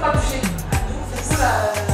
pas toucher. C'est ça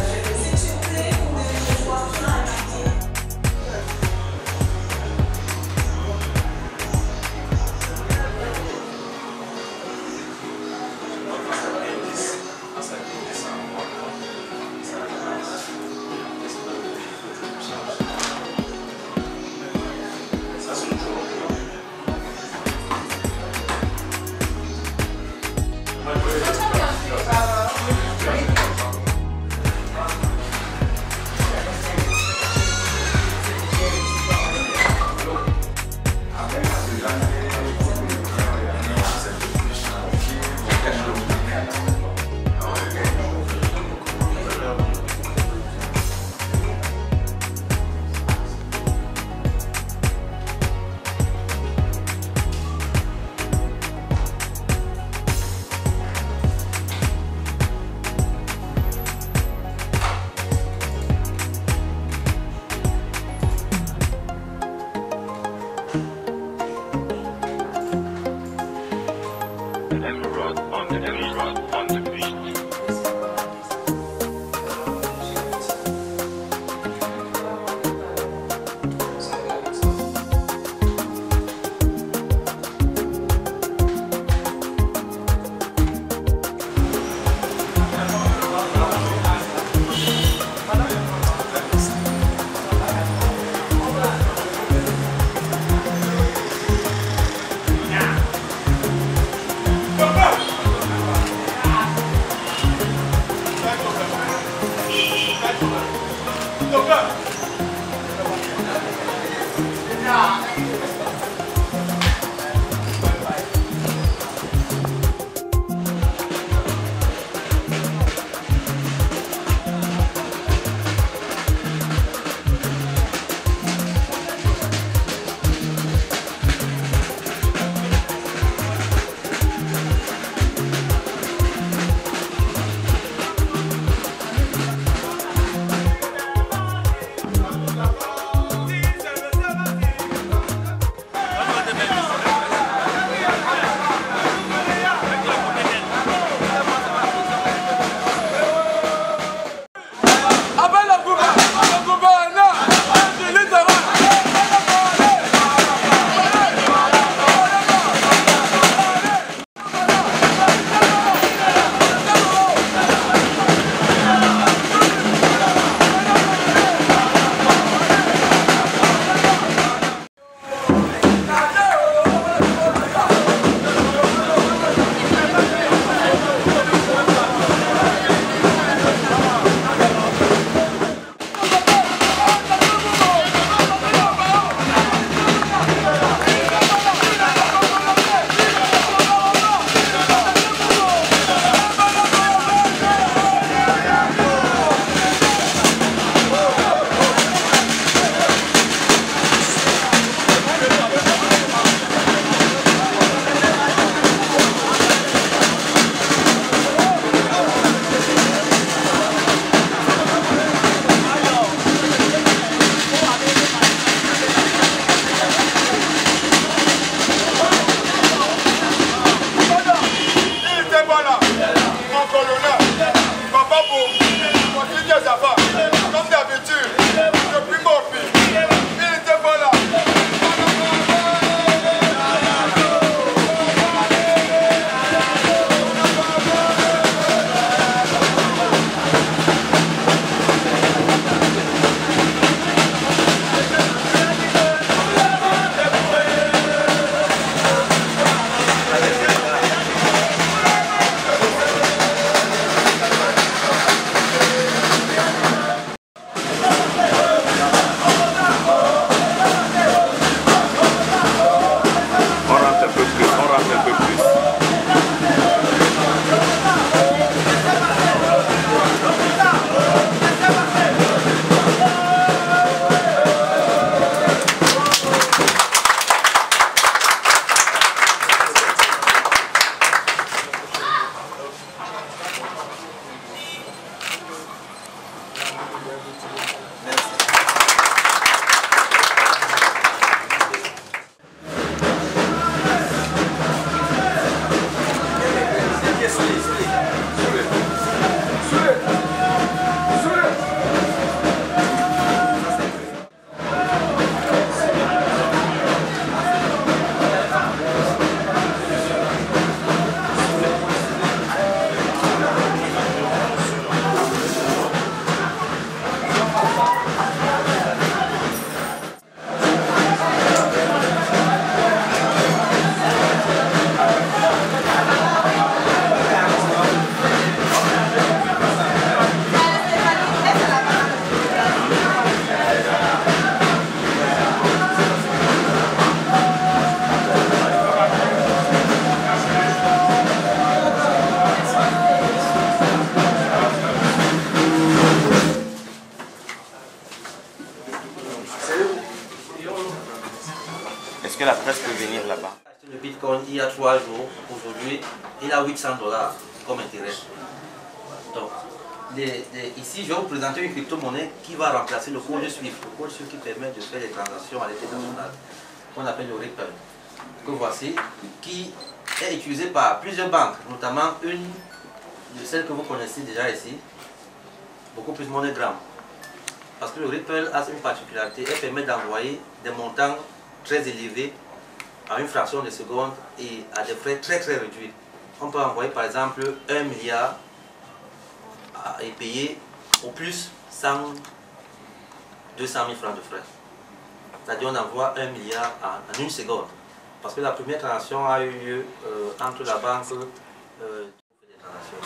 la 3 jours, aujourd'hui, il a 800 $ comme intérêt. Donc, ici, je vais vous présenter une crypto-monnaie qui va remplacer le code SWIFT. Le code SWIFT qui permet de faire des transactions à l'international, qu'on appelle le Ripple. Que voici, qui est utilisé par plusieurs banques, notamment une de celles que vous connaissez déjà ici, beaucoup plus MoneyGram. Parce que le Ripple a une particularité, elle permet d'envoyer des montants très élevés en une fraction de seconde et à des frais très réduits. On peut envoyer par exemple 1 milliard et payer au plus 200 000 francs de frais. C'est-à-dire on envoie 1 milliard en une seconde. Parce que la première transaction a eu lieu entre la banque des transactions.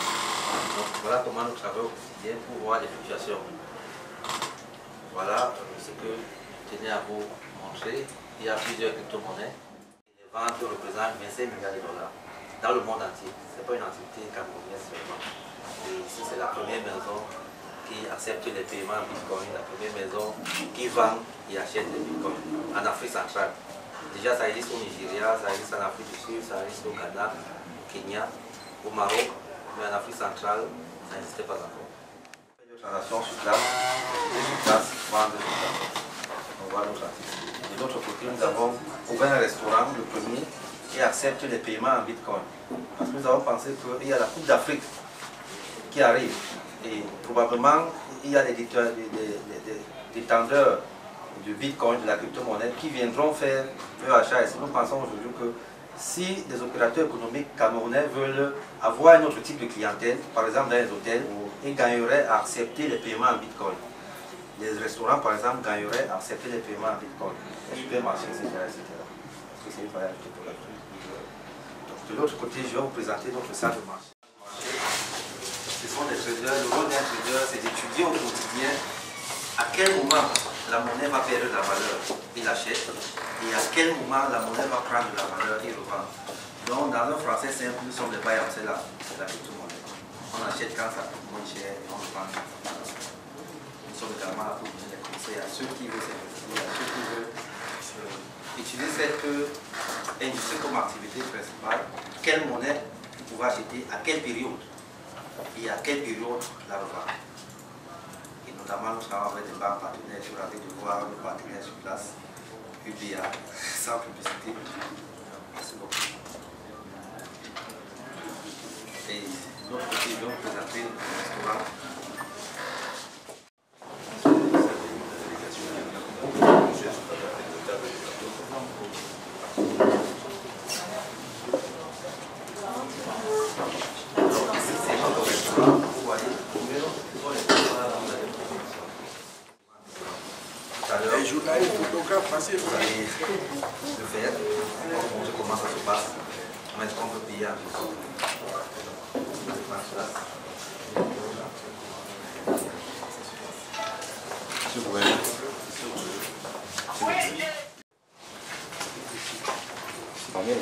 Donc voilà comment nous travaillons au quotidien pour voir les fluctuations. Voilà ce que je tenais à vous montrer. Il y a plusieurs crypto-monnaies. Les ventes représentent 25 milliards de dollars dans le monde entier. Ce n'est pas une activité camerounaise seulement. Et ici, c'est la première maison qui accepte les paiements en Bitcoin, la première maison qui vend et achète les Bitcoins en Afrique centrale. Déjà, ça existe au Nigeria, ça existe en Afrique du Sud, ça existe au Ghana, au Kenya, au Maroc, mais en Afrique centrale, ça n'existait pas encore. On fait des transactions sur place, vendre sur place. On voit notre activité. De l'autre côté, nous avons ouvert un restaurant, le premier, qui accepte les paiements en Bitcoin. Parce que nous avons pensé qu'il y a la Coupe d'Afrique qui arrive et probablement il y a des détenteurs du Bitcoin, de la crypto-monnaie qui viendront faire leur achat ici. Nous pensons aujourd'hui que si des opérateurs économiques camerounais veulent avoir un autre type de clientèle, par exemple dans les hôtels, ils gagneraient à accepter les paiements en Bitcoin. Les restaurants par exemple gagneraient à accepter les paiements en Bitcoin. Les supermarchés, etc. Parce que c'est une valeur ajoutée pour l'Afrique. De l'autre côté, je vais vous présenter notre salle de marché. Ce sont des traders. Le rôle d'un trader, c'est d'étudier au quotidien à quel moment la monnaie va perdre de la valeur, il achète, et à quel moment la monnaie va prendre de la valeur, il revend. Donc, dans un français simple, nous sommes des buy and sellers de la crypto-monnaie. On achète quand ça coûte moins cher et on vend quand ça coûte. Nous sommes également là pour donner des conseils à ceux qui veulent s'investir, à ceux qui veulent utiliser cette industrie comme activité principale. Quelle monnaie vous pouvez acheter, à quelle période et à quelle période la revendre. Et notamment, nous travaillons avec des banques partenaires. Je vous rappelle de voir nos partenaires sur place. UBA, sans publicité. Merci beaucoup. Et de l'autre côté, je vais vous présenter le restaurant. Vous allez le faire, on va vous montrer comment ça se passe, comment est-ce qu'on peut payer en Bitcoin. S'il vous plaît.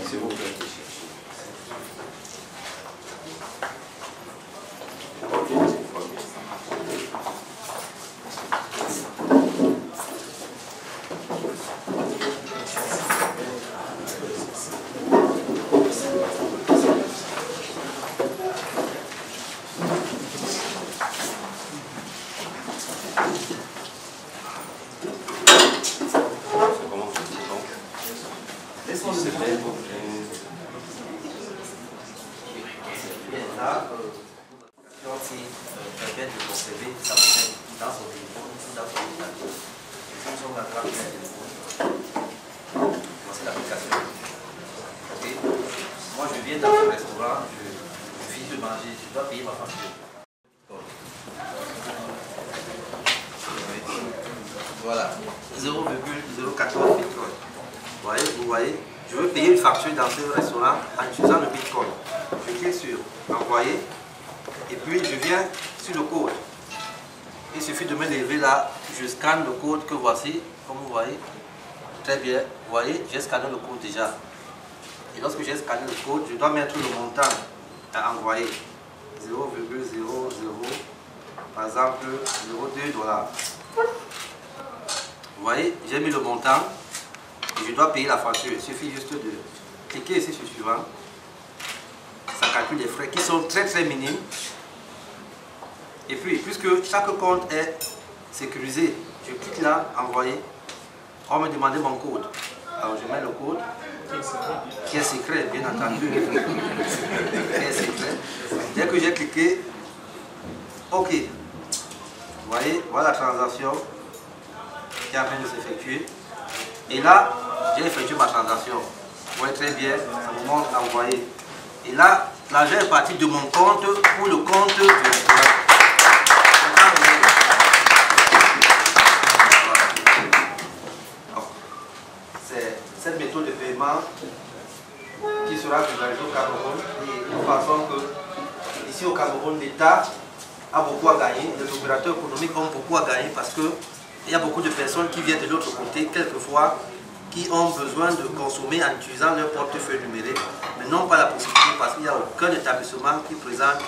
S'il vous plaît. Permet de conserver sa monnaie dans son téléphone ou dans son ordinateur. Nous sommes là dans le téléphone. C'est l'application. Okay. Moi je viens dans ce restaurant, je finis de manger, je dois payer ma facture. Voilà, 0,014 Bitcoin. Vous voyez, je veux payer une facture dans ce restaurant en utilisant le Bitcoin. Je clique sur envoyer. Et puis je viens sur le code. Il suffit de me lever là, je scanne le code que voici, comme vous voyez. Très bien, vous voyez, j'ai scanné le code déjà. Et lorsque j'ai scanné le code, je dois mettre le montant à envoyer. 0,00, par exemple, 0,2 $. Vous voyez, j'ai mis le montant et je dois payer la facture. Il suffit juste de cliquer ici sur suivant calcul des frais qui sont très très minimes. Et puis, puisque chaque compte est sécurisé, je clique là, envoyer. On me demandait mon code. Alors je mets le code, qui est secret, bien entendu. Qui est secret. Dès que j'ai cliqué, OK. Vous voyez, voilà la transaction qui est en train de s'effectuer. Et là, j'ai effectué ma transaction. Vous voyez très bien, ça me montre envoyer. Et là, l'argent est parti de mon compte pour le compte de c'est cette méthode de paiement qui sera généralisée au Cameroun. Et nous pensons que ici au Cameroun, l'État a beaucoup à gagner, les opérateurs économiques ont beaucoup à gagner parce qu'il y a beaucoup de personnes qui viennent de l'autre côté, quelquefois, qui ont besoin de consommer en utilisant leur portefeuille numérique, mais n'ont pas la possibilité parce qu'il n'y a aucun établissement qui présente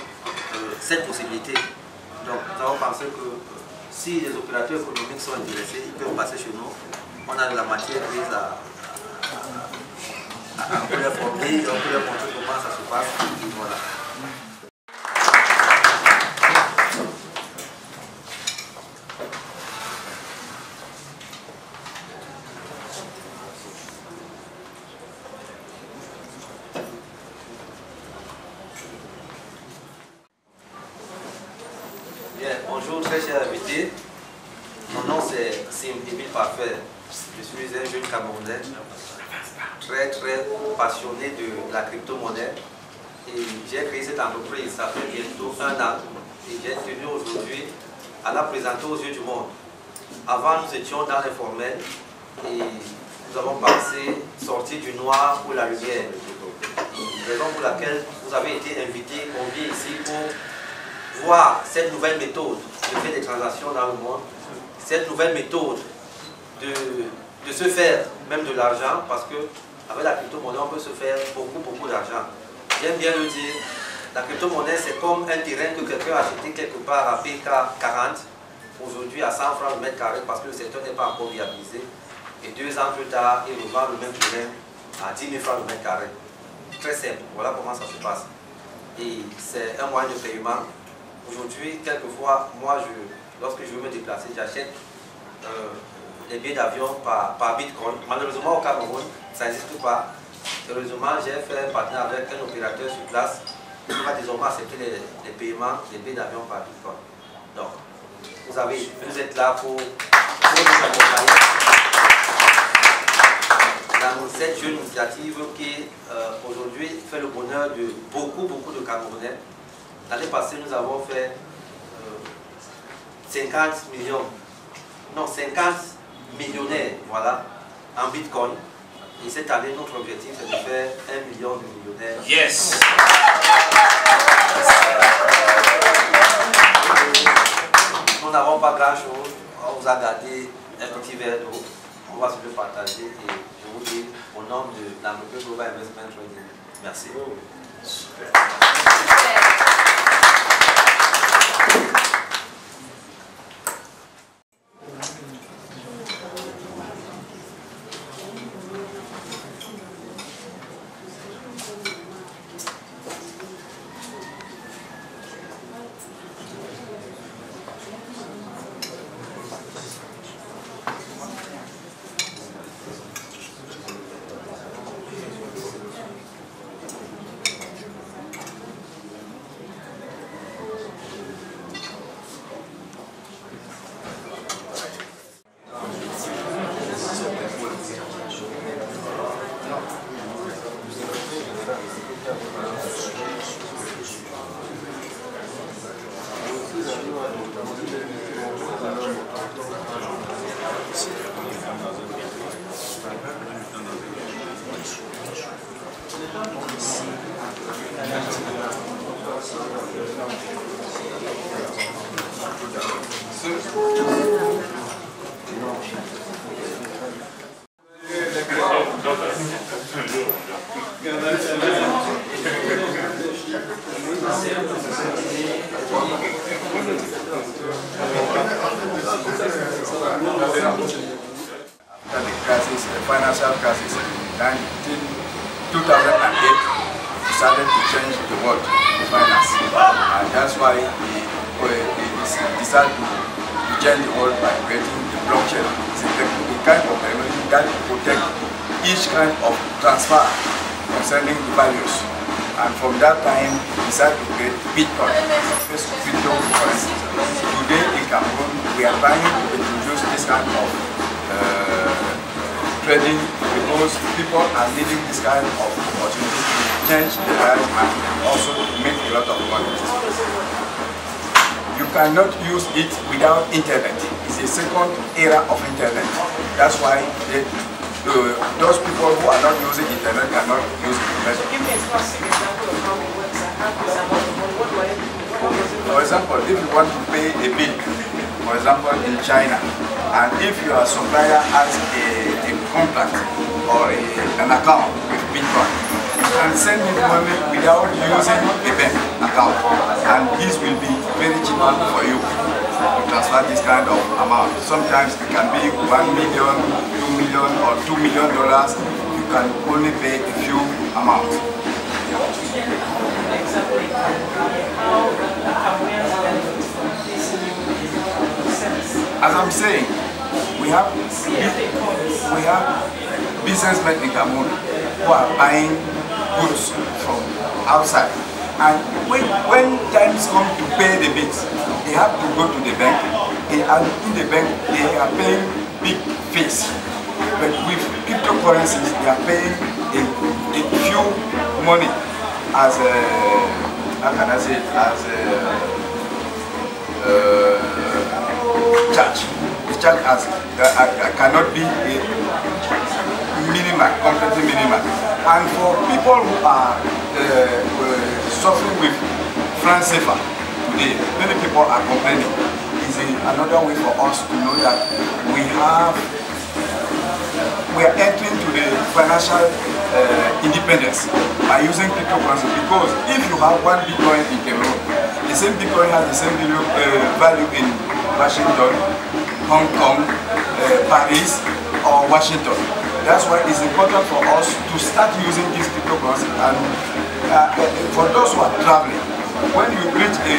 cette possibilité. Donc nous avons pensé que si les opérateurs économiques sont intéressés, ils peuvent passer chez nous. On a de la matière grise on peut les former, on peut leur montrer comment ça se passe. Et voilà. Bien, bonjour très chers invités. Mon nom c'est Émile Parfait. Je suis un jeune Camerounais très passionné de la crypto-monnaie. Et j'ai créé cette entreprise, ça fait bientôt 1 an. Et j'ai tenu aujourd'hui à la présenter aux yeux du monde. Avant, nous étions dans l'informel et nous avons pensé sortir du noir pour la lumière. Raison pour laquelle vous avez été invités, conviés ici pour voir cette nouvelle méthode de faire des transactions dans le monde, cette nouvelle méthode de se faire même de l'argent, parce que avec la crypto-monnaie, on peut se faire beaucoup d'argent. J'aime bien le dire, la crypto-monnaie, c'est comme un terrain que quelqu'un a acheté quelque part à PK 40, aujourd'hui à 100 francs le mètre carré, parce que le secteur n'est pas encore viabilisé. Et 2 ans plus tard, il revend le même terrain à 10 000 francs le mètre carré. Très simple, voilà comment ça se passe. Et c'est un moyen de paiement. Aujourd'hui, quelquefois, moi, lorsque je veux me déplacer, j'achète les billets d'avion par Bitcoin. Malheureusement, au Cameroun, ça n'existe pas. Heureusement, j'ai fait un partenariat avec un opérateur sur place qui va désormais accepter les paiements des billets d'avion par Bitcoin. Donc, vous êtes là pour nous accompagner dans cette jeune initiative qui aujourd'hui fait le bonheur de beaucoup de Camerounais. L'année passée, nous avons fait 50 millionnaires, voilà, en Bitcoin. Et cette année, notre objectif, c'est de faire 1 million de millionnaires. Yes! Nous n'avons pas grand-chose. On vous a gardé un petit verre d'eau. On va se le partager. Et je vous dis, au nom de l'entreprise Global Investment Trading, merci. Super. he decided to change the world by creating the blockchain. It's a kind of technology that protect each kind of transfer concerning the values. And from that time, he decided to create Bitcoin, first cryptocurrency. Today in Cameroon, we are trying to introduce this kind of trading because people are needing this kind of opportunity to change their life and also make a lot of money. You cannot use it without internet. It's a second era of internet. That's why those people who are not using internet cannot use it. Give me a classic example of how it works and how it's about the money. What do I do? For example, if you want to pay a bill, for example in China, and if your supplier has a contract or an account with Bitcoin, you can send him money without using a bank account, and this will be very cheap for you to transfer this kind of amount. Sometimes it can be 1 million, 2 million or $2 million. You can only pay a few amounts. As I'm saying, we have businessmen in Cameroon who are buying goods from outside. And when times come to pay the bills, they have to go to the bank. And in the bank, they are paying big fees. But with cryptocurrencies, they are paying a few money as a, how can I say it, as a charge. The charge as cannot be minimal, completely minimal. And for people who are suffering with franc CFA today, many people are complaining. It's another way for us to know that we are entering to the financial independence by using cryptocurrency, because if you have one Bitcoin in Cameroon, the same Bitcoin has the same value in Washington, Hong Kong, Paris or Washington. That's why it's important for us to start using this cryptocurrency. And for those who are traveling, when you reach a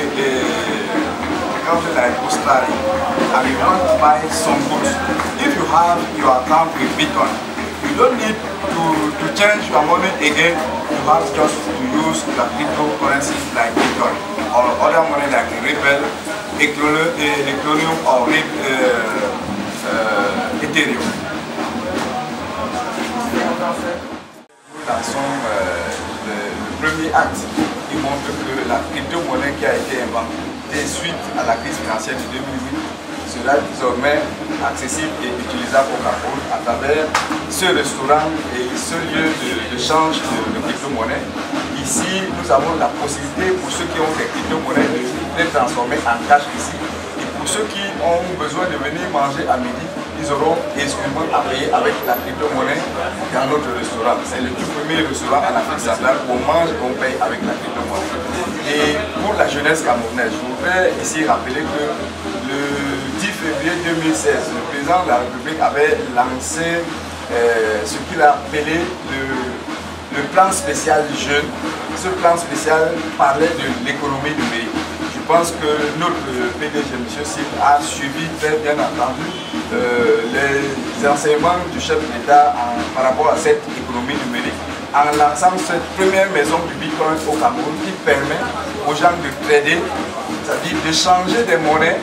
country like Australia and you want to buy some goods, if you have your account with Bitcoin, you don't need to change your money again. You have just to use the cryptocurrencies like Bitcoin or other money like Ripple, Ethereum or Ethereum. Le premier acte qui montre que la crypto-monnaie qui a été inventée suite à la crise financière de 2008 sera désormais accessible et utilisable au Cameroun à travers ce restaurant et ce lieu d'échange de crypto-monnaie. Ici, nous avons la possibilité pour ceux qui ont des crypto-monnaies de les transformer en cash ici. Et pour ceux qui ont besoin de venir manger à midi, ils auront exclusivement à payer avec la crypto-monnaie dans notre restaurant. C'est le tout premier restaurant en Afrique centrale où on mange et on paye avec la crypto-monnaie. Et pour la jeunesse camerounaise, je voudrais ici rappeler que le 10 février 2016, le président de la République avait lancé ce qu'il a appelé le plan spécial jeune. Ce plan spécial parlait de l'économie numérique. Je pense que notre PDG, M. Sib, a suivi très bien entendu les enseignements du chef d'État par rapport à cette économie numérique, en lançant cette première maison du Bitcoin au Cameroun qui permet aux gens de trader, c'est-à-dire de changer des monnaies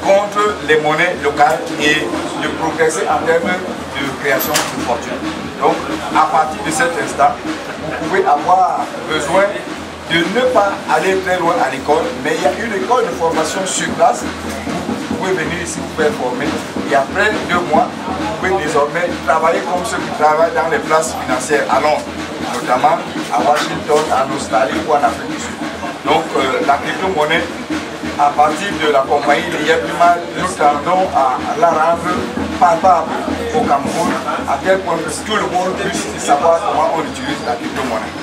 contre les monnaies locales et de progresser en termes de création de fortune. Donc, à partir de cet instant, vous pouvez avoir besoin de ne pas aller très loin à l'école, mais il y a une école de formation sur place. Vous pouvez venir ici vous faire former et après 2 mois, vous pouvez désormais travailler comme ceux qui travaillent dans les places financières à Londres, notamment à Washington, en Australie ou en Afrique du Sud. Donc la crypto-monnaie, à partir de la compagnie Yepima, nous tendons à la rendre palpable au Cameroun, à tel point que tout le monde puisse savoir comment on utilise la crypto-monnaie.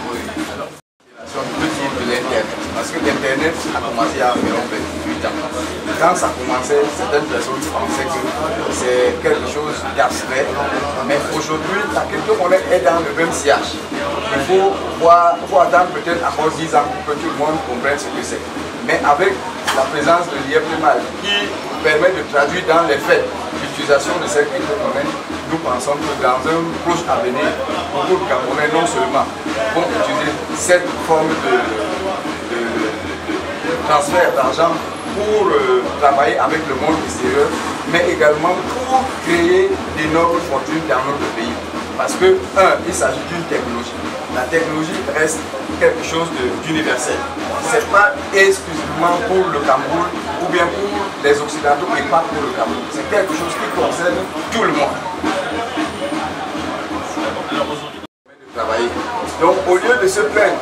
De l'Internet, parce que l'Internet a commencé à environ 28 ans. Quand ça commençait, certaines personnes pensaient que c'est quelque chose d'abstrait, mais aujourd'hui, la crypto-monnaie est dans le même sillage. Il faut attendre peut-être encore 10 ans pour que tout le monde comprenne ce que c'est. Mais avec la présence de l'IFMAL qui permet de traduire dans les faits l'utilisation de cette crypto-monnaie, nous pensons que dans un proche avenir, beaucoup de Camerounais non seulement vont utiliser cette forme de transfert d'argent pour travailler avec le monde extérieur, mais également pour créer d'énormes fortunes dans notre pays. Parce que, il s'agit d'une technologie. La technologie reste quelque chose d'universel. Ce n'est pas exclusivement pour le Cameroun ou bien pour les Occidentaux et pas pour le Cameroun. C'est quelque chose qui concerne tout le monde. Donc, au lieu de se plaindre,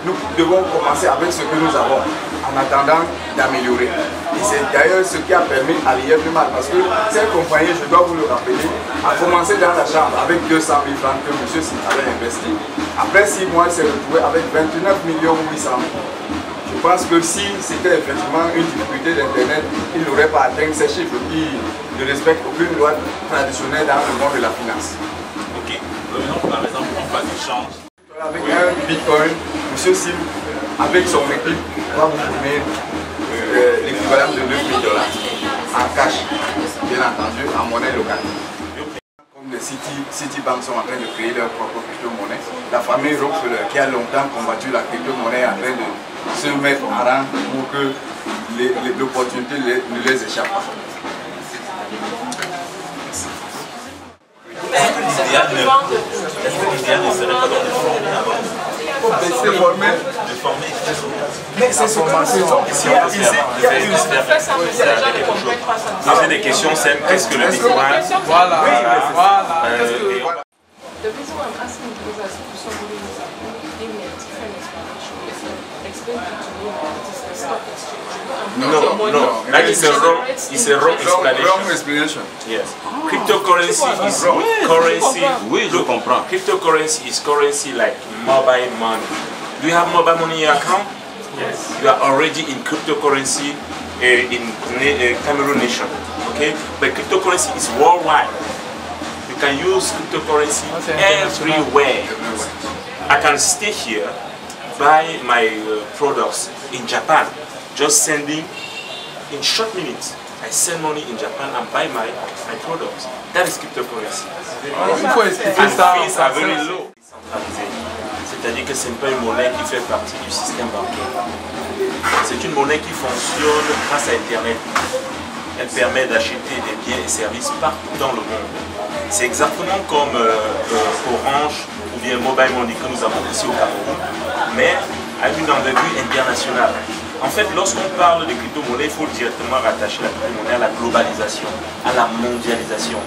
nous devons commencer avec ce que nous avons en attendant d'améliorer. Et c'est d'ailleurs ce qui a permis à l'IFMAL, parce que cette compagnie, je dois vous le rappeler, a commencé dans la chambre avec 200 000 francs que M. Sim avait investi. Après 6 mois, il s'est retrouvé avec 29 800 000. Je pense que si c'était effectivement une difficulté d'Internet, il n'aurait pas atteint ces chiffres qui ne respectent aucune loi traditionnelle dans le monde de la finance. Ok, revenons par exemple en phase d'échange. Avec un bitcoin, M. Sim, avec son équipe, va vous fournir l'équivalent de 9 000 $ en cash, bien entendu, en monnaie locale. Comme les Citibank sont en train de créer leur propre crypto-monnaie, la famille Rockefeller, qui a longtemps combattu la crypto-monnaie, est en train de se mettre en rang pour que l'opportunité ne les échappe pas. L'idéal ne serait pas de former avant. De former. Mais c'est ce que nous faisons. Poser des questions simples. Qu'est-ce que le Bitcoin? Voilà. The reason why I'm asking is as for somebody who's giving me a different explanation is explain to me that it is the stock exchange. No. That is a wrong explanation. Yes. Cryptocurrency is currency. Oui, je comprends. Cryptocurrency is currency like mobile money. Do you have mobile money in your account? Yes. You are already in cryptocurrency in Cameroon nation. Okay? But cryptocurrency is worldwide. You can use cryptocurrency everywhere. I can stay here, buy my products in Japan, just sending in short minutes. I send money in Japan and buy my products. That is cryptocurrency. And fees are very low. C'est-à-dire que ce n'est pas une monnaie qui fait partie du système bancaire. C'est une monnaie qui fonctionne grâce à Internet. Elle permet d'acheter des biens et services partout dans le monde. C'est exactement comme Orange ou bien Mobile Money que nous avons ici au Cameroun, mais à une envergure internationale. En fait, lorsqu'on parle de crypto-monnaie, il faut directement rattacher la crypto-monnaie à la globalisation, à la mondialisation.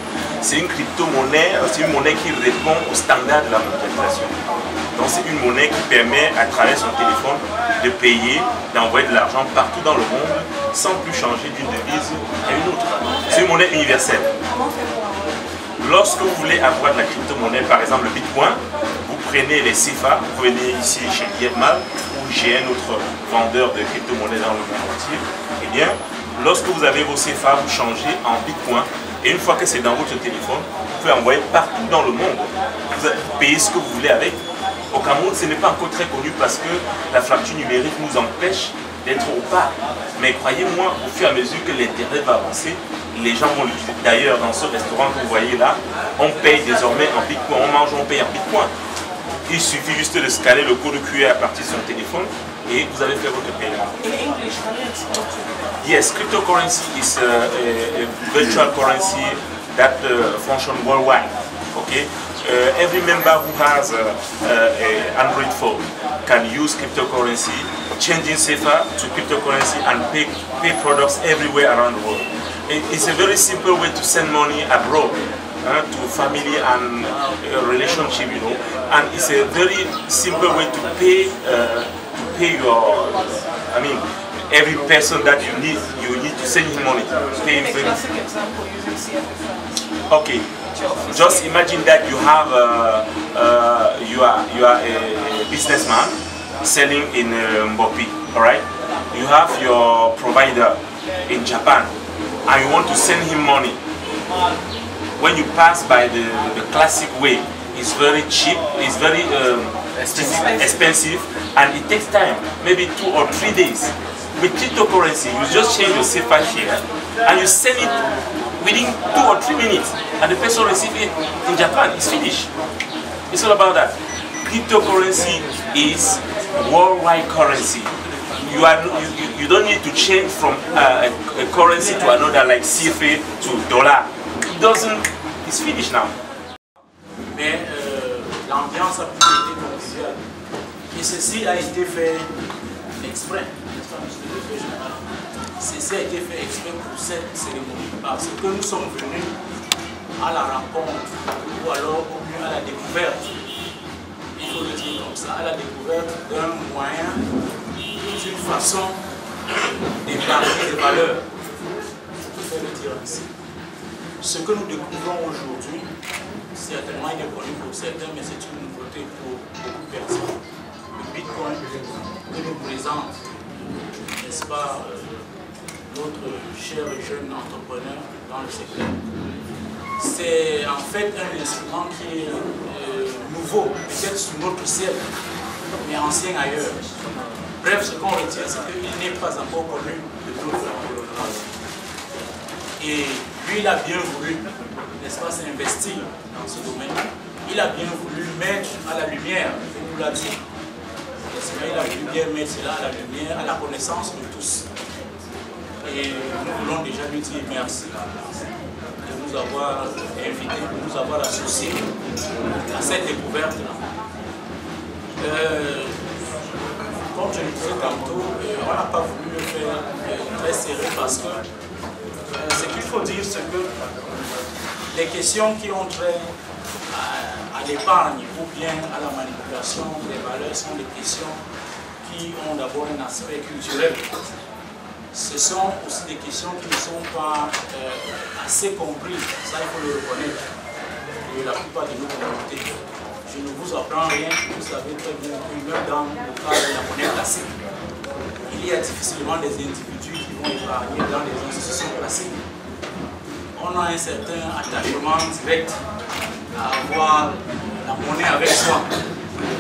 C'est une crypto-monnaie, c'est une monnaie qui répond aux standards de la mondialisation. Donc c'est une monnaie qui permet à travers son téléphone de payer, d'envoyer de l'argent partout dans le monde sans plus changer d'une devise à une autre. C'est une monnaie universelle. Lorsque vous voulez avoir de la crypto-monnaie, par exemple le Bitcoin, vous prenez les CFA, vous venez ici chez l'IFMAL ou chez un autre vendeur de crypto-monnaie dans le monde entier. Eh bien, lorsque vous avez vos CFA, vous changez en Bitcoin et une fois que c'est dans votre téléphone, vous pouvez envoyer partout dans le monde. Vous payez ce que vous voulez avec. Au Cameroun, ce n'est pas encore très connu parce que la fracture numérique nous empêche d'être au pas. Mais croyez-moi, au fur et à mesure que l'Internet va avancer, les gens vont l'utiliser. D'ailleurs, dans ce restaurant que vous voyez là, on paye désormais en Bitcoin, on mange, on paye en Bitcoin. Il suffit juste de scanner le code QR à partir de son téléphone et vous allez faire votre paiement. In English, can you explain to me? Yes, cryptocurrency is a virtual currency that functions worldwide. Okay, every member who has an Android phone can use cryptocurrency, changing CFA to cryptocurrency and pay products everywhere around the world. It's a very simple way to send money abroad to family and relationship, you know, and it's a very simple way to pay your, I mean, every person that you need to send him money. Pay A classic example using CFA. Okay, just imagine that you have you are a businessman selling in Mbopi, all right? You have your provider in Japan and you want to send him money. When you pass by the classic way, it's very cheap, it's very expensive, and it takes time, maybe 2 or 3 days. With cryptocurrency, you just change your SEPA share and you send it within 2 or 3 minutes, and the person receives it in Japan. It's finished. It's all about that. Cryptocurrency is worldwide currency. You don't need to change from a currency to another, like CFA to dollar. It doesn't. It's finished now. Mais l'ambiance a plutôt été conviviale. Et ceci a été fait exprès. Ceci a été fait exprès pour cette cérémonie parce que nous sommes venus à la rencontre ou alors au mieux à la découverte, il faut le dire comme ça, à la découverte d'un moyen, d'une façon d'épargner des valeurs. Je peux le dire ainsi. Ce que nous découvrons aujourd'hui, certainement il est connu pour certains, mais c'est une nouveauté pour beaucoup de personnes. Le Bitcoin que nous présente, n'est-ce pas, notre cher et jeune entrepreneur dans le secteur. C'est en fait un instrument qui est nouveau, peut-être sur notre ciel, mais ancien ailleurs. Bref, ce qu'on retient, c'est qu'il n'est pas encore connu de d'autres environnements. Et lui, il a bien voulu, n'est-ce pas, s'investir dans ce domaine. Il a bien voulu mettre à la lumière, il nous l'a dit, il a voulu bien mettre cela à la lumière, à la connaissance de tous. Et nous voulons déjà lui dire merci de nous avoir invités, de nous avoir associés à cette découverte-là. Comme je le disais tantôt, on n'a pas voulu le faire très serré parce que ce qu'il faut dire, c'est que les questions qui ont trait à l'épargne ou bien à la manipulation des valeurs sont des questions qui ont d'abord un aspect culturel. Ce sont aussi des questions qui ne sont pas assez comprises, ça il faut le reconnaître, de la plupart de nos communautés. Je ne vous apprends rien, vous savez très bien que même dans le cas de la monnaie classique, il y a difficilement des individus qui vont épargner dans les institutions classiques. On a un certain attachement direct à avoir la monnaie avec soi,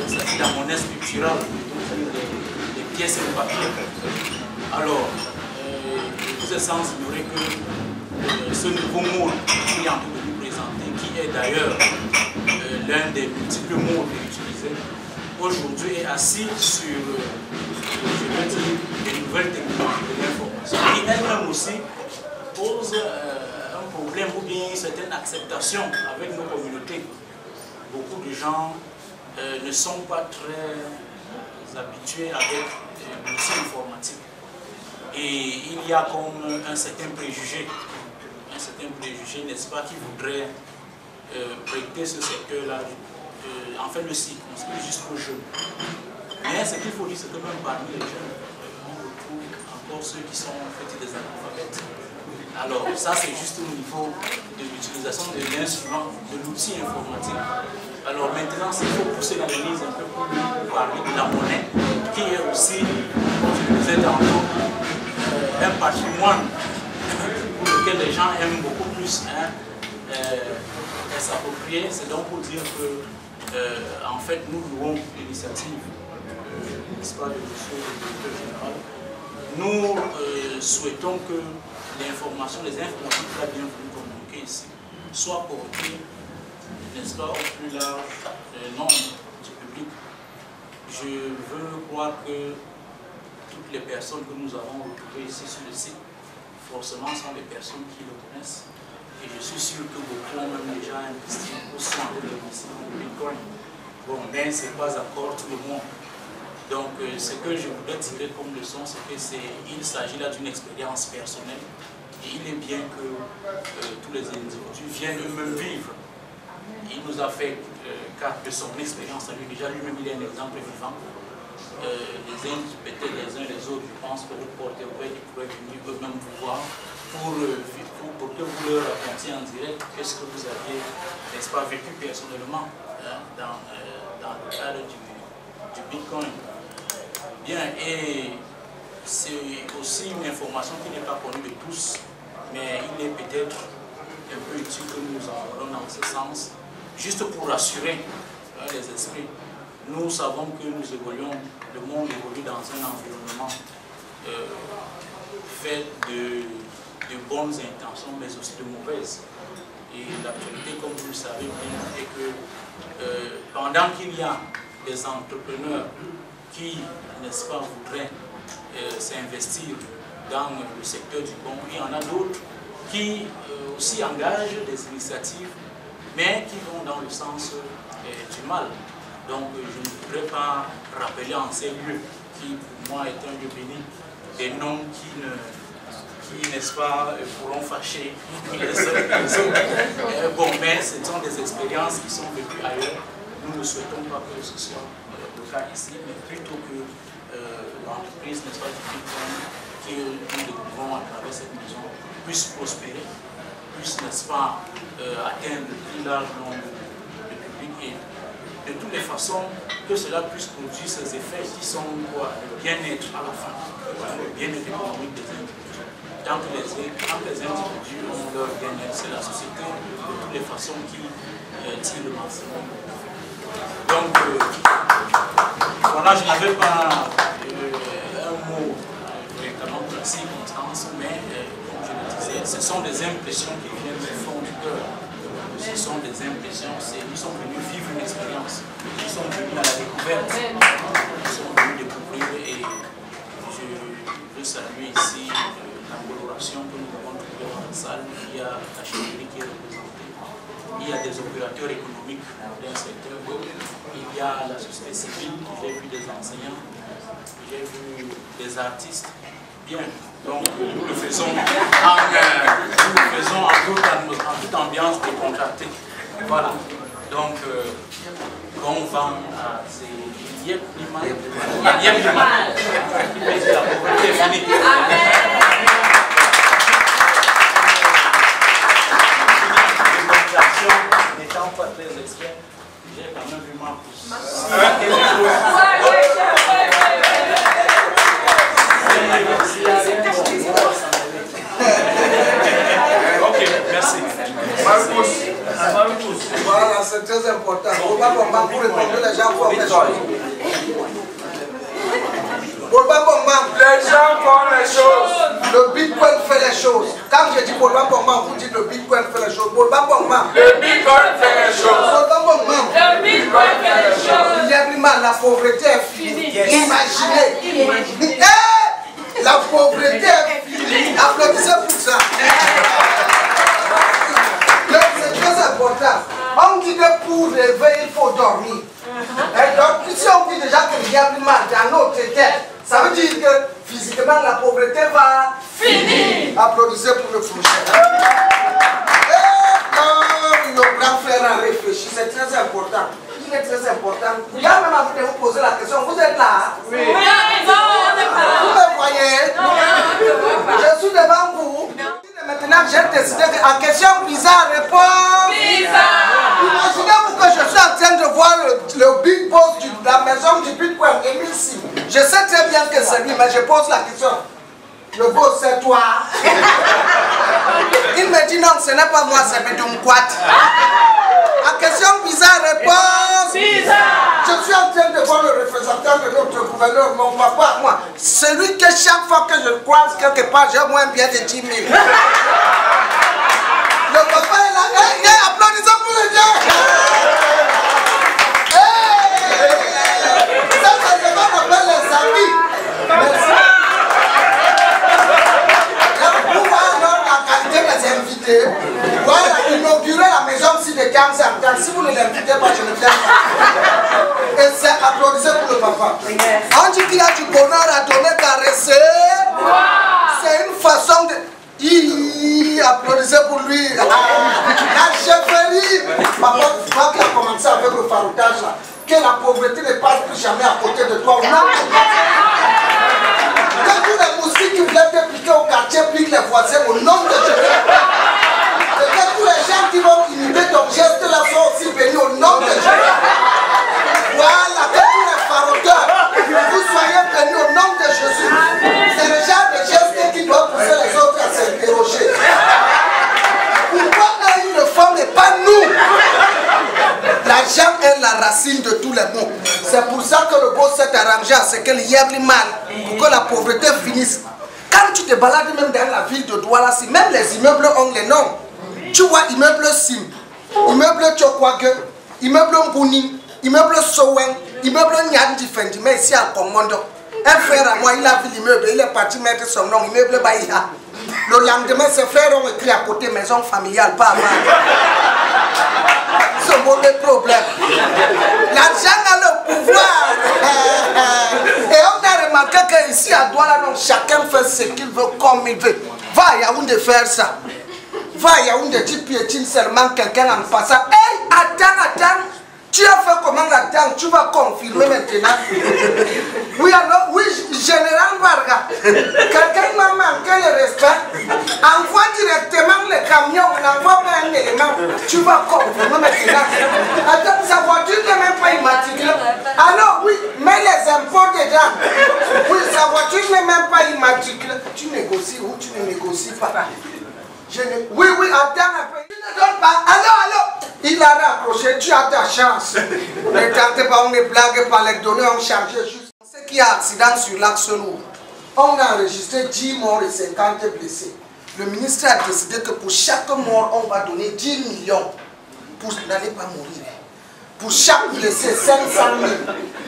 c'est-à-dire la monnaie scripturale, les pièces et le papier. Alors, vous êtes sans ignorer que ce nouveau monde qui est en train de nous présenter, qui est d'ailleurs l'un des multiples modes utilisés, aujourd'hui est assis sur, je veux dire, des nouvelles technologies de l'information, qui elles-mêmes aussi posent un problème ou bien une certaine acceptation avec nos communautés. Beaucoup de gens ne sont pas très habitués avec l'outil informatique. Et il y a comme un certain préjugé, n'est-ce pas, qui voudrait prêter ce secteur-là, en fait le circonscrire jusqu'aux jeunes. Mais ce qu'il faut dire, c'est que même parmi les jeunes, on retrouve encore ceux qui sont en fait des analphabètes. Alors ça c'est juste au niveau de l'utilisation de l'instrument, de l'outil informatique. Alors maintenant, il faut pousser l'analyse un peu pour parler de la monnaie, qui est aussi, comme je le disais tantôt, un patrimoine pour lequel les gens aiment beaucoup plus s'approprier. C'est donc pour dire que, en fait, nous louons l'initiative, n'est-ce pas, de monsieur le directeur général. Nous souhaitons que les informations qu'il a bien voulu communiquer ici soient portées, n'est-ce pas, au plus large nombre du public. Je veux croire que toutes les personnes que nous avons retrouvées ici sur le site, forcément, sont des personnes qui le connaissent. Et je suis sûr que beaucoup ont même déjà investi ou sont en train d'investir dans le Bitcoin. Bon, mais ce n'est pas encore tout le monde. Donc, ce que je voudrais tirer comme leçon, c'est qu'il s'agit là d'une expérience personnelle. Et il est bien que tous les individus viennent eux-mêmes vivre. Il nous a fait cas de son expérience à lui. Déjà, lui-même, il est un exemple vivant. Les uns, peut-être les uns les autres, je pense que vous portez auprès, ils pourraient venir eux-mêmes vous voir pour que vous leur racontiez en direct qu'est-ce que vous aviez, n'est-ce pas, vécu personnellement dans le cadre du Bitcoin. Bien, et c'est aussi une information qui n'est pas connue de tous, mais il est peut-être un peu utile que nous en parlons dans ce sens, juste pour rassurer les esprits. Nous savons que nous évoluons, le monde évolue dans un environnement faite de bonnes intentions, mais aussi de mauvaises. Et l'actualité, comme vous le savez bien, est que pendant qu'il y a des entrepreneurs qui, n'est-ce pas, voudraient s'investir dans le secteur du bon, il y en a d'autres qui aussi engagent des initiatives, mais qui vont dans le sens du mal. Donc je ne voudrais pas rappeler en ces lieux, qui pour moi est un lieu béni, des noms qui, n'est-ce pas, pourront fâcher les autres. Bon, mais ce sont des expériences qui sont vécues ailleurs. Nous ne souhaitons pas que ce soit le cas ici, mais plutôt que l'entreprise, n'est-ce pas, que nous découvrons à travers cette maison puisse prospérer, puisse, n'est-ce pas, atteindre le plus large nombre de public et de toutes les façons que cela puisse produire ces effets qui sont quoi, le bien-être à la fin, le bien-être économique des individus. Tant que les individus ont leur bien-être, c'est la société de toutes les façons qui tire le maximum. Donc, voilà, je n'avais pas un mot vraiment classique, Constance, mais comme je le disais, ce sont des impressions qui viennent du fond du cœur. Ce sont des impressions, nous sommes venus vivre une expérience, nous sommes venus à la découverte, nous sommes venus découvrir et je veux saluer ici la coloration que nous avons trouvée dans la salle. Il y a la chefferie qui est représentée, il y a des opérateurs économiques d'un secteur, il y a la société civile, j'ai vu des enseignants, j'ai vu des artistes. Bien, donc nous le faisons en toute ambiance décontractée. Voilà, donc bon vent à ces Yep Liman. Qui fait que la pauvreté est finie. N'étant pas très expert, j'ai quand même vu Marcus. Ok, merci. Marcus. Voilà, c'est très important. Pour répondre les gens font les choses. Les gens font les choses. Le Bitcoin fait les choses. Quand je dis Bolba Bongman, vous dites le Bitcoin fait les choses. Bolba Bongman. Le Bitcoin fait les choses. Bolba Bongman. Le Bitcoin fait les choses. Il y a vraiment la pauvreté est finie. Imaginez. La pauvreté est finie. Applaudissez pour ça. C'est très important. On dit que pour rêver, il faut dormir. Et donc, si on dit déjà qu'il y a du mal dans notre tête, ça veut dire que physiquement la pauvreté va finir. Applaudissez pour le prochain. Et quand nos grands frères ont réfléchi, c'est très important. Il est très important. Il y a même envie de vous poser la question. Vous êtes là? Oui. Vous me voyez? Je suis devant vous. Maintenant, j'ai décidé qu'en question bizarre, réponse bizarre. Imaginez-vous que je suis en train de voir le big boss de la maison du Bitcoin, Émile Sim. Je sais très bien que c'est lui, mais je pose la question. Le boss, c'est toi. Il me dit non, ce n'est pas moi, c'est Medumquat. En question bizarre, réponse bizarre. Je suis en train de voir le représentant de notre gouverneur, mon papa, moi. Celui que chaque fois que je croise quelque part, j'ai au moins bien de 10 000. Le papa est là. Hey, applaudissons pour le Dieu. Ça, c'est ce qu'on appelle les amis. Merci. Pour voir alors la qualité des invités, voilà, inaugurer la maison ici de 15 ans. Si vous ne l'invitez pas, je ne viens pas. Et c'est applaudissez pour le papa. On dit qu'il y a du bonheur à donner, caresser. C'est une façon de... applaudissez pour lui. La chefferie. Papa, toi qui as commencé avec le faroutage là, que la pauvreté ne passe plus jamais à côté de toi. Que tous les moustiques qui viennent te piquer au quartier piquent les voisins au nom de Dieu. Et que tous les gens qui vont imiter ton geste là sont aussi bénis au nom de Dieu. Voilà, que tous les farouteurs, vous soyez bénis au nom de Jésus. C'est le genre de geste qui doit pousser les autres à s'interroger. Pourquoi ils le font et pas nous? L'argent est la racine de tous les maux. C'est pour ça que le boss s'est arrangé à ce que le Yabli mal que la pauvreté finisse. Quand tu te balades même dans la ville de Douala, si même les immeubles ont les noms, tu vois immeuble Sim, immeuble Tchokwage, immeuble Mbouning, immeuble Sowen, immeuble Nyandi Fendi, mais ici à Komondo. Un frère à moi, il a vu l'immeuble, il est parti mettre son nom, immeuble Baïha. Le lendemain, ses frères ont écrit à côté maison familiale, pas mal. C'est un mauvais problème. L'argent a le pouvoir. Et on a remarqué qu'ici à Douala, chacun fait ce qu'il veut comme il veut. Va à Yaoundé faire ça. Va à Yaoundé, tu piétines seulement quelqu'un en passant. Hey, attends. Tu as fait comment là-dedans? Tu vas confirmer maintenant. Oui, alors, oui, général Varga. Quelqu'un m'a manqué le respect. Envoie directement le camion, on envoie pas un élément. Tu vas confirmer maintenant. Attends, sa voiture n'est même pas immatriculée. Alors, oui, mets les impôts dedans. Oui, sa voiture n'est même pas immatriculée. Tu négocies ou tu ne négocies pas? Oui, attends un peu. Tu ne donnes pas. Allô. Il a rapproché, tu as ta chance. Ne tentez pas, on ne blague pas, les données ont changé juste. Ce qui a accident sur l'axe lourd, on a enregistré 10 morts et 50 blessés. Le ministre a décidé que pour chaque mort, on va donner 10 millions pour n'allez pas mourir. Pour chaque blessé, 500 000.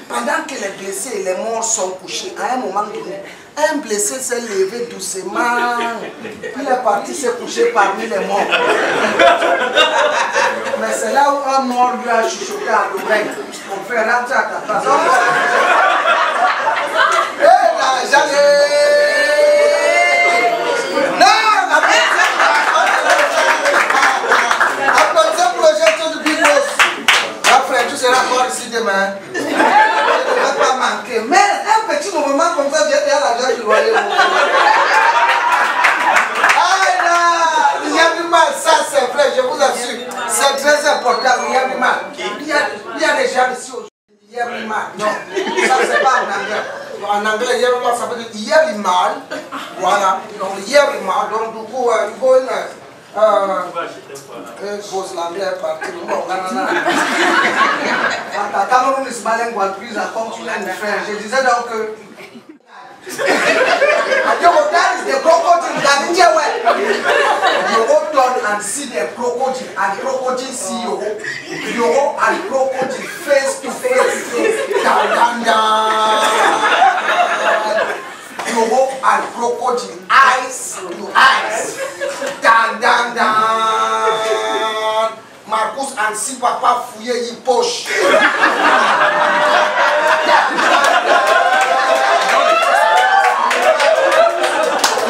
Pendant que les blessés et les morts sont couchés, à un moment donné, un blessé s'est levé doucement. Il est parti se coucher parmi les morts. Mais c'est là où un mort lui a chuchoté à l'oreille. On fait rentrer à ta place. Hé là, j'allais. Non, applaudissez pour le geste du Big Boss. Après, tu seras encore ici demain. Tu ne vas pas manquer. Mais un petit moment comme ça, viens à l'argent du loyer. Ah là, il y a du mal, ça c'est vrai, je vous assure. C'est très important, il y a du mal. Il y a des gens ici aujourd'hui. Il y a du mal. Non, ça c'est pas en anglais. En anglais, il y a du mal, ça veut dire il y a du mal. Voilà, donc il y a du mal. Donc du coup, il faut une. Pose l'anglais est parti. Cameroun is bilingual, please accompany me French. Je disais donc que. That is the crocodile that in you go down and see the crocodile and crocodile see you. You go and crocodile face to face. Down. You go and crocodile eyes to eyes. Down. Marcus and see papa fouiller his poche.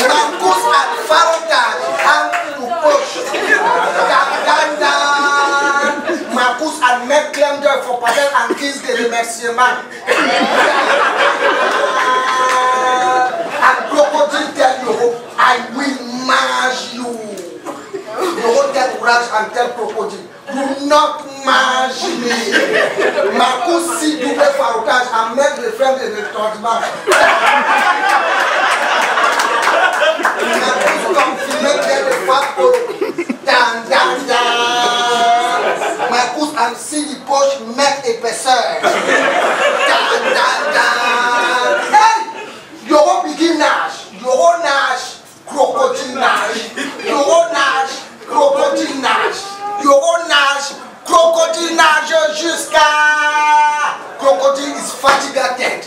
Marcus and Farotage hand to push. Down. Marcus and make claim there for Padel and kiss the remerciement. And crocodile tell you, I will mash you. You won't get courage and tell crocodile, do not mash me. Marcus see double Farotage and make the friend in the transman. Marcus and see the poche make épaisseur. Hey! Yoro begin nage. Yoro nage. Crocodile nage. Yoro nage. Crocodile nage. Yoro nage. Crocodile nage jusqu'à. Crocodile is fatigued.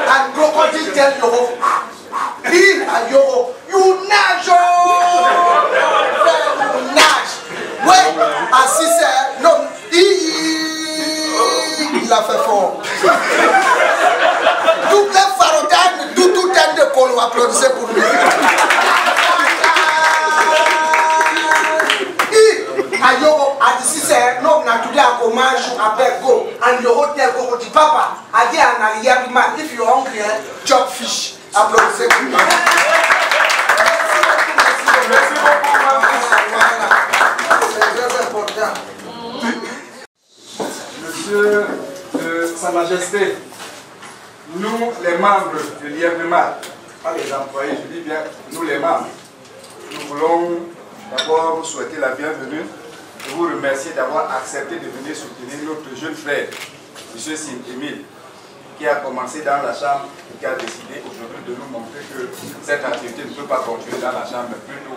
And crocodile tell Yoro. Yoro, you nage! You nage! Oui, ainsi c'est. Non, il a fait fort. Double Farotage, tout tête de polo, applaudissez pour lui. Yoro, ainsi c'est. Non, n'a tout à hommage avec go. And Yoro tell go, dit papa, again, if you're hungry, chop fish. Applaudissez pour lui. Merci beaucoup. C'est très important. Monsieur Sa Majesté, nous les membres de l'IRMEMAD, pas les employés, je dis bien nous les membres, nous voulons d'abord vous souhaiter la bienvenue et vous remercier d'avoir accepté de venir soutenir notre jeune frère, M. Sim Emile. qui a commencé dans la chambre et qui a décidé aujourd'hui de nous montrer que cette activité ne peut pas continuer dans la chambre, mais plutôt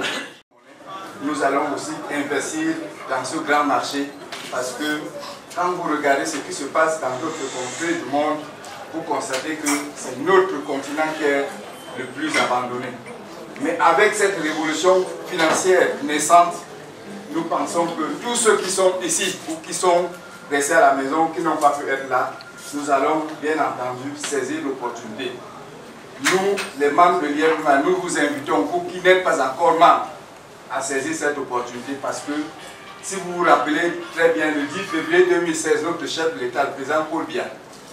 nous allons aussi investir dans ce grand marché parce que quand vous regardez ce qui se passe dans d'autres contrées du monde, vous constatez que c'est notre continent qui est le plus abandonné. Mais avec cette révolution financière naissante, nous pensons que tous ceux qui sont ici ou qui sont restés à la maison, qui n'ont pas pu être là, nous allons bien entendu saisir l'opportunité. Nous, les membres de l'IFMA, nous vous invitons, vous qui n'êtes pas encore membres, à saisir cette opportunité parce que si vous vous rappelez très bien, le 10 février 2016, notre chef de l'État, le président Paul Biya,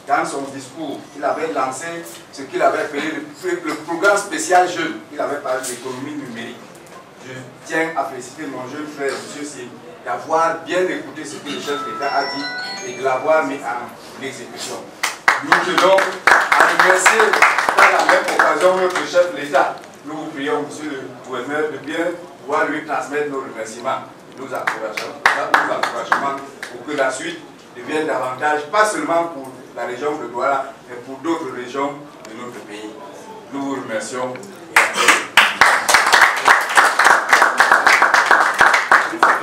dans son discours, il avait lancé ce qu'il avait appelé le programme spécial jeune. Il avait parlé de l'économie numérique. Je tiens à féliciter mon jeune frère, M. Sy, d'avoir bien écouté ce que le chef de l'État a dit et de l'avoir mis en exécution. Nous tenons à remercier par la même occasion notre chef de l'État. Nous vous prions, M. le gouverneur, de bien pouvoir lui transmettre nos remerciements, nos encouragements pour que la suite devienne davantage, pas seulement pour la région de Douala, mais pour d'autres régions de notre pays. Nous vous remercions.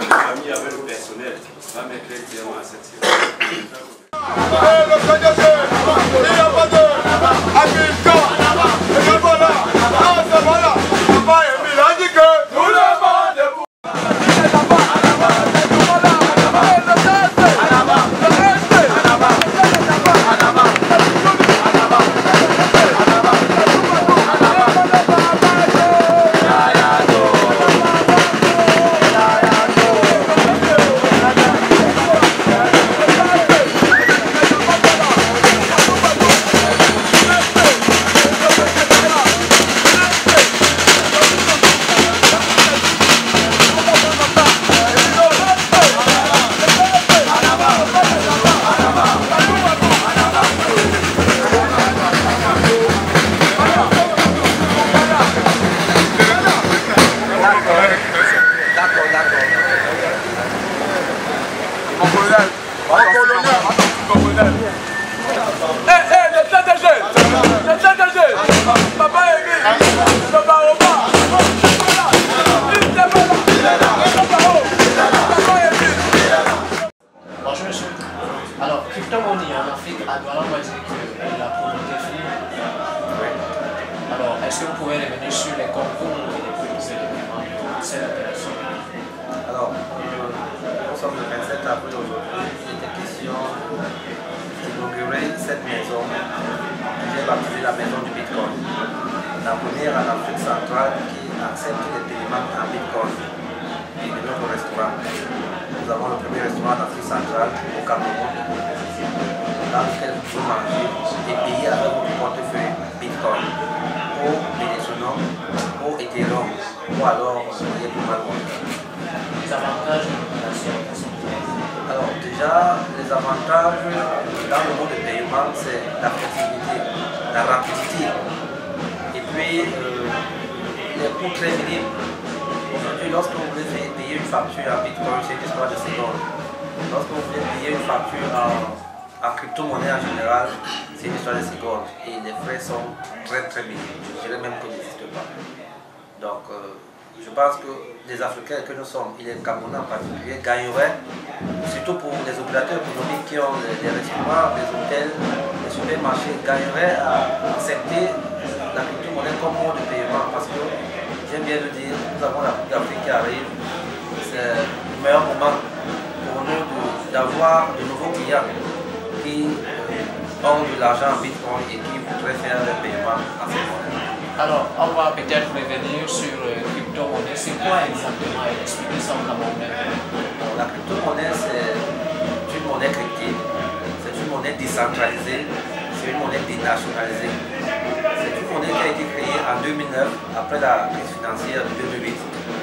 La famille avec le personnel va mettre les termes à cette série. Bonjour monsieur. Alors, crypto-monnaie en Afrique, à Douala, on va dire que la pauvreté finit. Alors, est-ce que vous pouvez revenir sur les concours et les petits éléments de cette opération? Alors, nous sommes le 27 avril aujourd'hui. Il était question d'inaugurer cette maison que j'ai baptisée la maison du Bitcoin. La première en Afrique centrale qui accepte les paiements en Bitcoin. Et de notre restaurant. Nous avons le premier restaurant en Afrique centrale au Cameroun, dans lequel vous pouvez manger et payer avec votre portefeuille Bitcoin, ou Ethereum, ou Ethereum, ou alors les plus mal. Les avantages de l'opération? Alors déjà, les avantages dans le mode de paiement, c'est la flexibilité, la rapidité, et puis les coûts très minimes. Aujourd'hui, lorsque vous voulez payer une facture en Bitcoin, c'est une histoire de secondes. Lorsque vous voulez payer une facture en crypto-monnaie en général, c'est une histoire de secondes. Et les frais sont très minimes. Je dirais même qu'ils n'existent pas. Donc, je pense que les Africains que nous sommes, et les Camerounais en particulier, gagneraient, surtout pour les opérateurs économiques qui ont des restaurants, des hôtels, des supermarchés, gagneraient à accepter la crypto-monnaie comme mode de paiement. Parce que, j'aime bien le dire, nous avons la Coupe d'Afrique qui arrive. C'est le meilleur moment pour nous d'avoir de nouveaux clients qui ont de l'argent en Bitcoin et qui voudraient faire le paiement en ce moment. Alors, on va peut-être revenir sur crypto-monnaie. C'est quoi exactement? Expliquez ça en camerounais. La crypto-monnaie, c'est une monnaie cryptée, c'est une monnaie décentralisée, c'est une monnaie dénationalisée. C'est une monnaie qui a été créée en 2009, après la crise financière de 2008,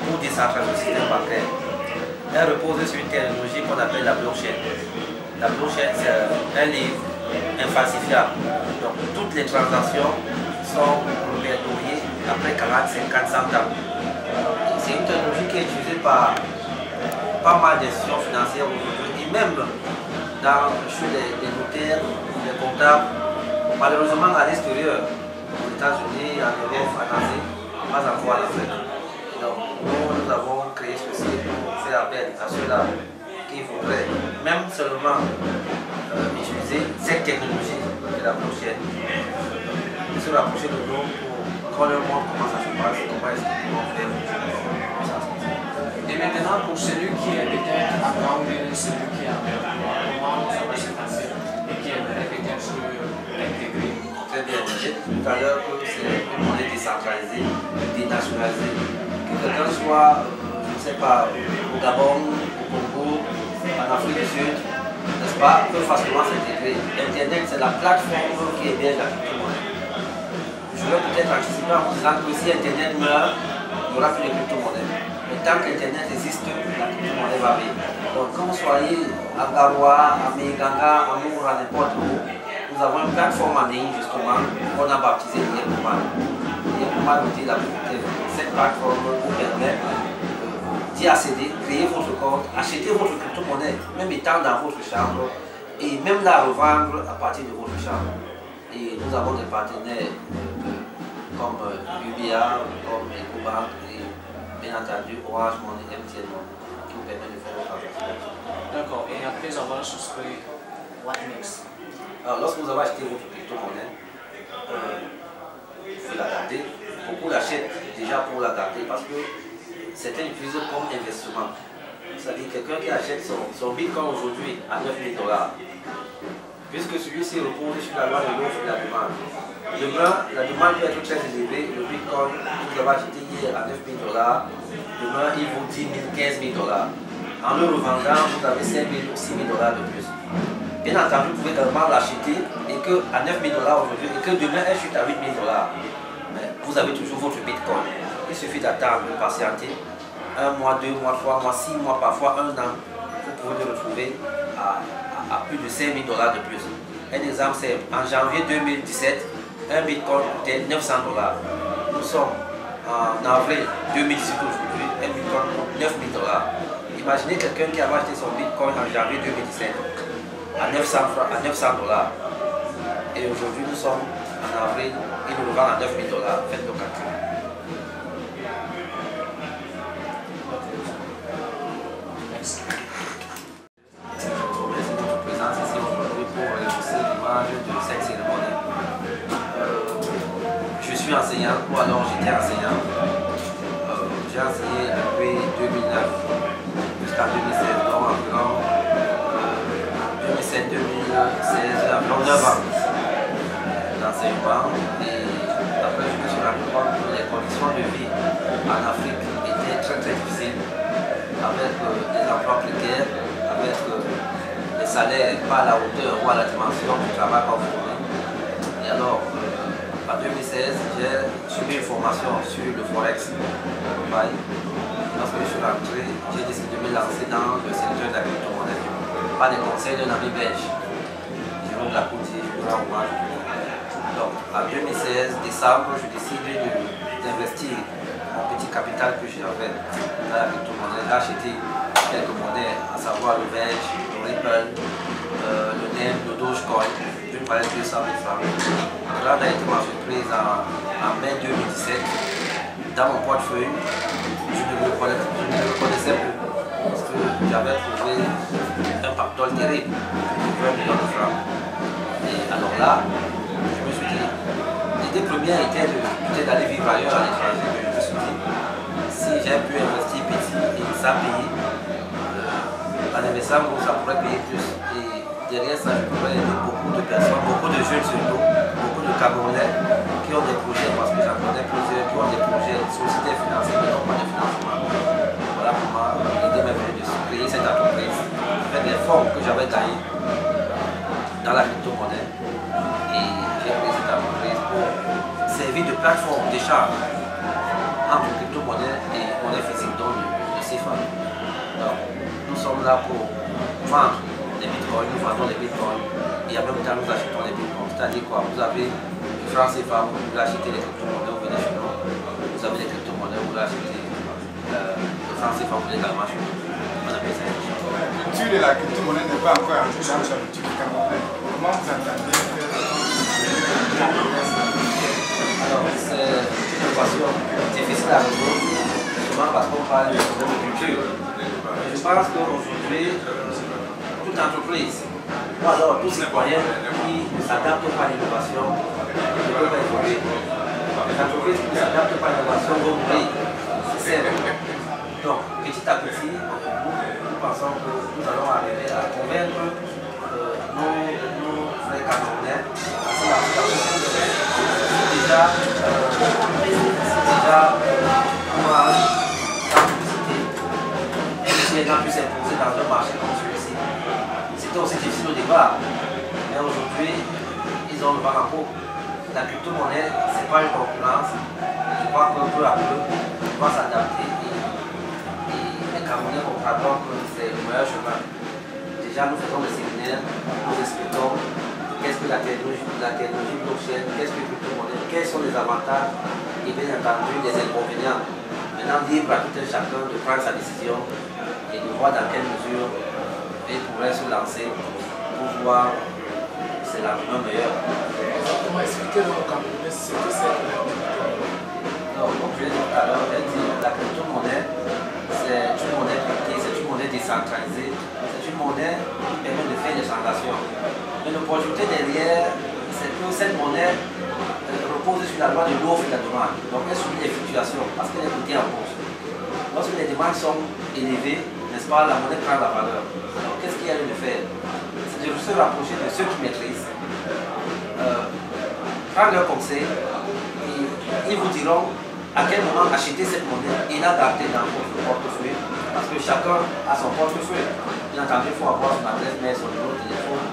pour décentraliser le système bancaire. Elle repose sur une technologie qu'on appelle la blockchain. La blockchain, c'est un livre infalsifiable. Donc, toutes les transactions sont répertoriées après 40, 50, 100 ans. C'est une technologie qui est utilisée par pas mal d'institutions financières aujourd'hui, et même chez les notaires, les comptables, Malheureusement, à l'extérieur, aux États-Unis, en Europe, en Asie, pas encore en Afrique. Donc, nous avons créé ceci pour faire appel à ceux-là qui voudraient même seulement utiliser cette technologie de la blockchain, de se rapprocher de nous pour qu'on leur montre comment ça se passe, comment est-ce qu'ils vont faire. Et maintenant, pour celui qui est peut-être à Gambie, celui qui est à Mercois, comment ça va se passer et qui aimerait peut-être l'intégrer? Très bien, j'ai dit tout à l'heure que c'est une monnaie décentralisée, dénationalisée. Que quelqu'un soit, je ne sais pas, au Gabon, au Congo, en Afrique du Sud, n'est-ce pas, peut facilement s'intégrer. Internet, c'est la plateforme qui héberge la crypto-monnaie. Je vais peut-être anticiper en vous disant que si Internet meurt, il n'y aura plus de crypto-monnaie. Mais tant qu'Internet existe, la crypto-monnaie va vivre. Donc quand vous soyez à Garoua, à Meiganga, à Moura, n'importe où, nous avons une plateforme en ligne justement qu'on a baptisée Yekuman. Yekuman nous dit la vérité. Cette plateforme vous permet d'y accéder, créer votre compte, acheter votre crypto-monnaie, même étant dans votre chambre, et même la revendre à partir de votre chambre. Et nous avons des partenaires comme UBA, comme EcoBank et bien entendu Orange Money, MTN Money, qui vous permet de faire vos transactions. D'accord, et après avoir souscrit, what next? Alors, lorsque vous avez acheté votre crypto-monnaie, il faut la garder. Beaucoup l'achètent déjà pour la garder parce que certains l'utilisent comme investissement. C'est-à-dire quelqu'un qui achète son bitcoin aujourd'hui à 9 000 $, puisque celui-ci repose sur la loi de l'offre et de la demande. Demain, la demande peut être très élevée. Le bitcoin que vous avez acheté hier à 9 000 $, demain il vaut 10 000, 15 000 $. En le revendant, vous avez 5 000 ou 6 000 $ de plus. Bien entendu, vous pouvez également l'acheter et qu'à 9 000 $ aujourd'hui, et que demain elle chute à 8 000 $. Mais vous avez toujours votre bitcoin. Il suffit d'attendre, de patienter 1 mois, 2 mois, 3 mois, 6 mois, parfois 1 an. Vous pouvez le retrouver à plus de 5 000 $ de plus. Un exemple simple, en janvier 2017, un bitcoin coûtait 900 $. Nous sommes en avril 2018 aujourd'hui, un bitcoin coûte 9 000 $. Imaginez quelqu'un qui avait acheté son bitcoin en janvier 2017 à 900 $. Et aujourd'hui, nous sommes en avril, il nous revend à 9 000 $. Faites le calcul. Merci. Merci de votre présence ici aujourd'hui pour illustrer l'image de cette cérémonie. Je suis enseignant, ou alors j'étais enseignant. J'ai enseigné depuis 2009 jusqu'à 2016, donc environ 2007-2016, environ 9 ans d'enseignement. Et après, je me suis rendu compte que les conditions de vie en Afrique étaient très très difficiles, avec des emplois précaires, avec des salaires pas à la hauteur ou à la dimension du travail qu'on fournit. Et alors, en 2016, j'ai suivi une formation sur le Forex Dubaï. Lorsque je suis rentré, j'ai décidé de me lancer dans le secteur de la crypto-monnaie. Pas des conseils d'un ami belge. Jérôme Lacoutier, je vous rends hommage. Donc, en 2016, décembre, je décide d'investir mon petit capital que j'avais dans la crypto-monnaie. J'ai acheté quelques monnaies, à savoir le Verge, le Ripple, le NEM, le Dogecoin. Je parlais de 200 000 francs. Là, on a été ma surprise en mai 2017. Dans mon portefeuille, je ne le connaissais plus parce que j'avais trouvé un pactole terrible de 20 millions de francs. Et alors là, je me suis dit, l'idée première était d'aller vivre ailleurs à l'étranger. Je me suis dit, si j'ai pu investir petit et ça payer, en investissant, ça pourrait payer plus. Et derrière ça, je pourrais aider beaucoup de personnes, beaucoup de jeunes surtout, beaucoup de Camerounais qui ont des projets, parce que j'en connais plusieurs qui ont des projets, sociétés financières, mais non pas de financement. Voilà comment l'idée m'est venue de créer cette entreprise avec des fonds que j'avais gagnés dans la crypto-monnaie. Et j'ai créé cette entreprise pour servir de plateforme d'échange entre crypto-monnaie et monnaie physique, donc le CFA. Donc, nous sommes là pour vendre les bitcoins, nous vendons les bitcoins et en même temps nous achetons les bitcoins. C'est-à-dire quoi? Vous avez le franc CFA, vous voulez acheter les crypto-monnaies, vous venez chez nous. Vous avez les crypto-monnaies, vous voulez acheter le franc CFA, vous venez également chez nous. On appelle ça une échange. La culture de la crypto-monnaie n'est pas encore entrée dans le politique camerounais. Comment vous entendez faire Alors, c'est une équation difficile à résoudre, justement parce qu'on parle de culture. Je pense qu'aujourd'hui, toute entreprise, ou alors tout citoyen qui ne s'adapte pas à l'innovation, ne peut pas évoluer. Les entreprises qui ne s'adaptent pas à l'innovation vont mourir. C'est simple. Donc, petit à petit, nous pensons que nous allons arriver à convaincre nos frères camerounais parce que la situation c'est déjà MTN a pu s'imposer dans un marché comme celui-ci. C'était aussi difficile au départ, mais aujourd'hui, ils ont le vent en peau. La crypto-monnaie, ce n'est pas une concurrence. Je crois que peu à peu, on va s'adapter et les Camerounais comprendront que c'est le meilleur chemin. Déjà, nous faisons des séminaires, nous expliquons qu'est-ce que la technologie blockchain, qu'est-ce que la crypto-monnaie, quels sont les avantages et bien entendu les inconvénients. Maintenant, libre à tout un chacun de prendre sa décision et de voir dans quelle mesure il pourrait se lancer pour voir c'est l'argument meilleur. Comment expliquer aux Camerounais ce que c'est que la crypto-monnaie? Donc, comme je l'ai dit tout à l'heure, la crypto-monnaie, c'est une monnaie cryptée, c'est une monnaie décentralisée, c'est une monnaie qui permet de faire des transactions. Mais l'opportunité derrière, c'est que cette monnaie repose sur la loi de l'offre et de la demande. Donc, elle subit les fluctuations parce qu'elle est cotée en bourse. Lorsque les demandes sont élevées, n'est-ce pas, la monnaie prend la valeur. Donc, qu'est-ce qu'il y a lieu de faire? C'est de se rapprocher de ceux qui maîtrisent, prendre leurs conseils, et ils vous diront à quel moment acheter cette monnaie et la garder dans votre portefeuille, parce que chacun a son portefeuille. Bien entendu, il faut avoir son adresse mail, son numéro de téléphone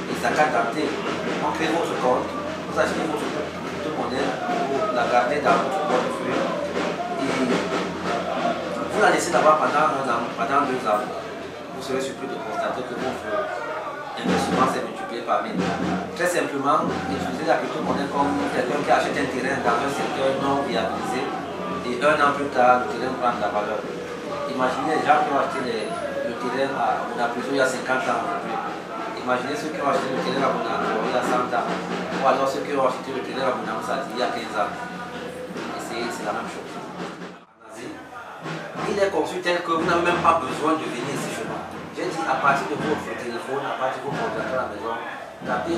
et sa carte d'identité. Donc, créez votre compte, vous achetez votre crypto-monnaie, vous la gardez dans votre portefeuille et vous la laissez d'abord pendant 1 an, pendant 2 ans. Vous serez surpris de constater que votre investissement s'est multiplié par 1000. Très simplement, utilisez la crypto-monnaie comme quelqu'un qui achète un terrain dans un secteur non viabilisé et 1 an plus tard, le terrain prend de la valeur. Imaginez les gens qui ont acheté le terrain à Monapriso il y a 50 ans aujourd'hui. Imaginez ceux qui ont acheté le terrain à Monapriso il y a 100 ans. Ou alors ceux qui ont acheté le terrain à Monapriso il y a 15 ans. Et c'est la même chose. Il est conçu tel que vous n'avez même pas besoin de venir ici chez nous. J'ai dit à partir de votre téléphone, à partir de votre ordinateur à la maison, tapez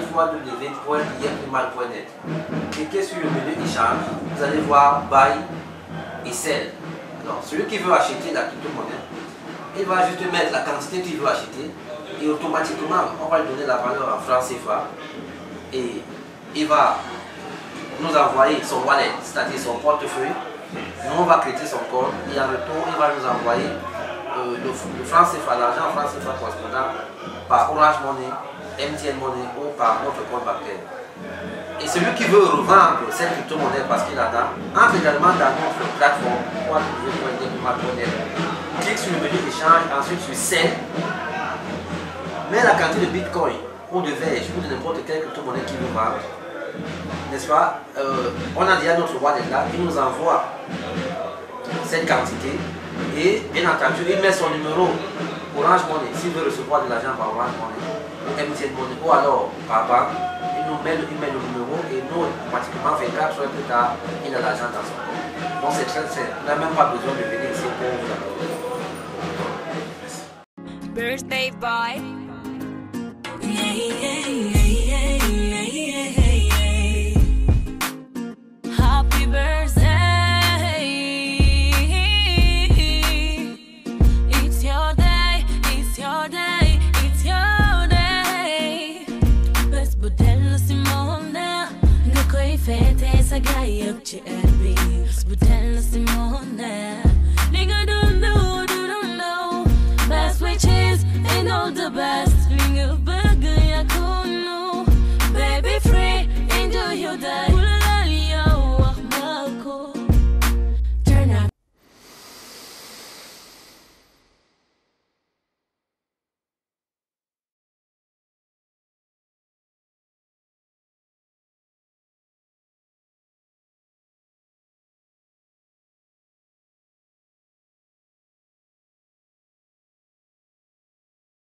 www.imal.net. Cliquez sur le menu échange, vous allez voir buy et sell. Alors, celui qui veut acheter la crypto-monnaie, il va juste mettre la quantité qu'il veut acheter et automatiquement on va lui donner la valeur en francs CFA et il va nous envoyer son wallet, c'est-à-dire son portefeuille. Nous on va créer son compte et en retour il va nous envoyer le franc CFA, l'argent en franc CFA correspondant par Orange Money, MTN Money ou par notre compte bancaire. Et celui qui veut revendre cette crypto-monnaie parce qu'il en a, entre également dans notre plateforme www.imal.net. Clique sur le menu échange, ensuite sur Sell, met la quantité de Bitcoin ou de Verge ou de n'importe quelle crypto-monnaie qu'il veut vendre. N'est-ce pas? On a déjà notre wallet là, il nous envoie cette quantité et bien entendu il met son numéro Orange Money s'il veut recevoir de l'argent par Orange Money ou MTN Money ou alors par banque, il met le numéro et nous automatiquement 24 heures plus tard il a l'argent dans son compte. Donc c'est très simple, on n'a même pas besoin de venir ici pour vous accorder. Birthday boy. Happy birthday. It's your day, it's your day, it's your day. Bes budel Simone, gakoi fete sa gayak cherbi. Bes budel Simone, nigga don't know, best which is ain't all the best.